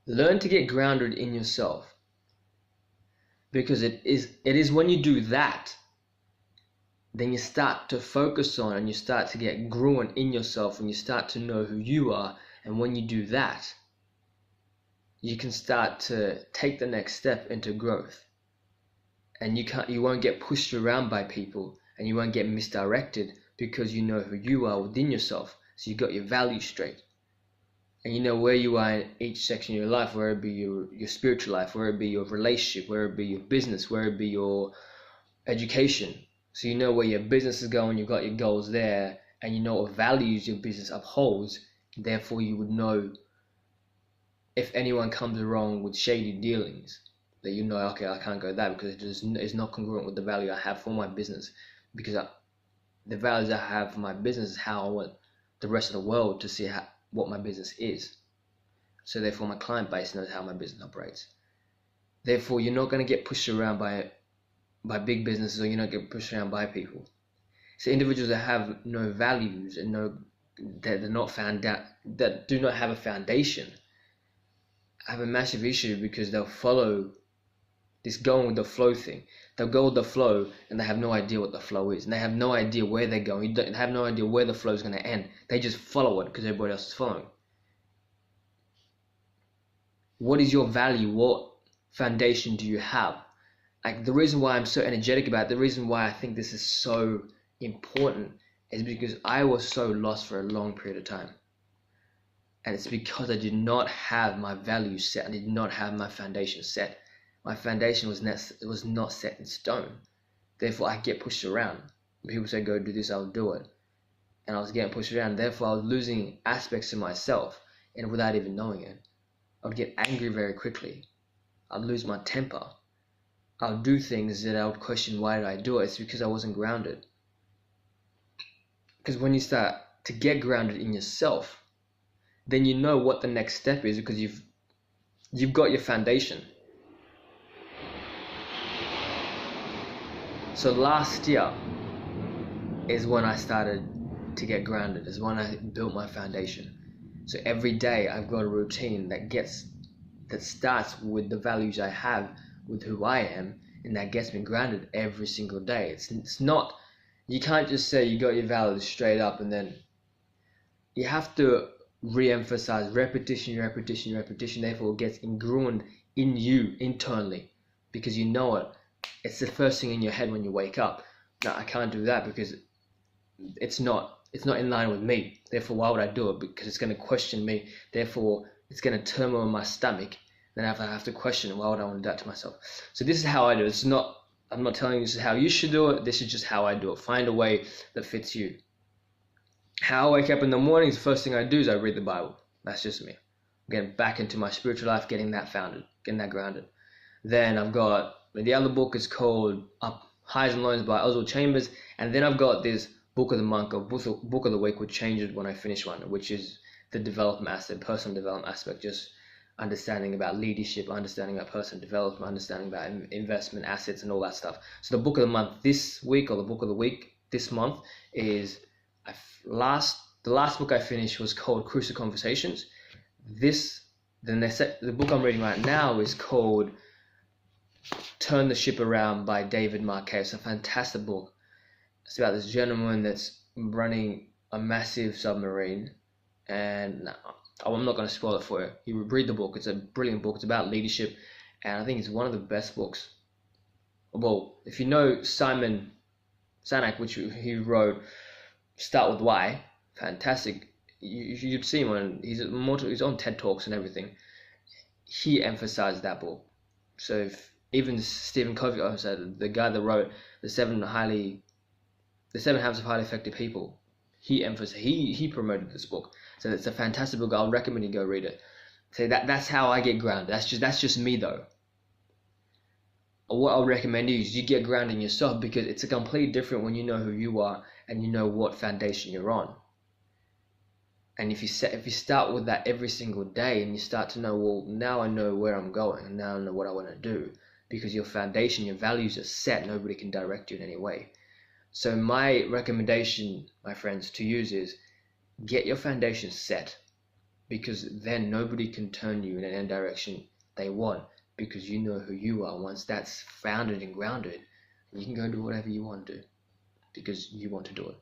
Learn to get grounded in yourself, because it is when you do that, then you start to focus on and you start to get growing in yourself, and you start to know who you are. And when you do that, you can start to take the next step into growth, and you won't get pushed around by people, and you won't get misdirected, because you know who you are within yourself. So you got your values straight, and you know where you are in each section of your life, whether it be your spiritual life, whether it be your relationship, whether it be your business, whether it be your education. So you know where your business is going, you've got your goals there, and you know what values your business upholds. Therefore, you would know if anyone comes along with shady dealings, that you know, okay, I can't go that, because it's not congruent with the value I have for my business. Because the values I have for my business is how I want the rest of the world to see what my business is. So therefore, my client base knows how my business operates. Therefore, you're not going to get pushed around by big businesses, or you're not get pushed around by people. So individuals that have no values and that they're not that do not have a foundation, have a massive issue, because they'll follow this going with the flow thing. They'll go with the flow, and they have no idea what the flow is, and they have no idea where they're going. They have no idea where the flow is going to end. They just follow it because everybody else is following. What is your value? What foundation do you have? Like, the reason why I'm so energetic about it, the reason why I think this is so important, is because I was so lost for a long period of time. And it's because I did not have my values set. I did not have my foundation set. My foundation was not set in stone. Therefore, I get pushed around. People say, go do this, I'll do it. And I was getting pushed around. Therefore, I was losing aspects of myself, and without even knowing it. I would get angry very quickly. I'd lose my temper. I would do things that I would question, why did I do it? It's because I wasn't grounded. Because when you start to get grounded in yourself, then you know what the next step is, because you've got your foundation. So last year is when I started to get grounded, is when I built my foundation. So every day I've got a routine that starts with the values I have, with who I am, and that gets me grounded every single day. It's not, you can't just say you got your values straight up, and then you have to re-emphasize repetition. Therefore, it gets ingrained in you internally, because you know it. It's the first thing in your head when you wake up. No, I can't do that because it's not in line with me. Therefore, why would I do it? Because it's going to question me. Therefore, it's going to turmoil my stomach. Then I have to question, why would I want to do that to myself? So this is how I do it. I'm not telling you this is how you should do it. This is just how I do it. Find a way that fits you. How I wake up in the mornings, the first thing I do is I read the Bible. That's just me. Getting back into my spiritual life, getting that founded, getting that grounded. Then I've got, the other book is called Up Highs and Lows by Oswald Chambers. And then I've got this book of the month, or book of the week, which changes when I finish one, which is the development aspect, personal development aspect, just understanding about leadership, understanding about personal development, understanding about investment assets and all that stuff. So the book of the month this week, or the book of the week this month, is the last book I finished was called Crucial Conversations. The book I'm reading right now is called Turn the Ship Around by David Marquez. It's a fantastic book. It's about this gentleman that's running a massive submarine, and I'm not going to spoil it for you. You read the book. It's a brilliant book. It's about leadership, and I think it's one of the best books. Well, if you know Simon Sinek, which he wrote Start With Why, fantastic. You'd see him on, he's on TED Talks and everything. He emphasized that book. So if even Stephen Covey said, the guy that wrote the seven habits of highly effective people, he promoted this book. So it's a fantastic book. I'll recommend you go read it. So that's how I get grounded. That's just me though. What I'll recommend you is you get grounded in yourself, because it's a completely different when you know who you are and you know what foundation you're on. And if you start with that every single day, and you start to know, well, now I know where I'm going, and now I know what I want to do, because your foundation, your values are set. Nobody can direct you in any way. So my recommendation, my friends, to use is get your foundation set, because then nobody can turn you in any direction they want, because you know who you are. Once that's founded and grounded, you can go do whatever you want to do because you want to do it.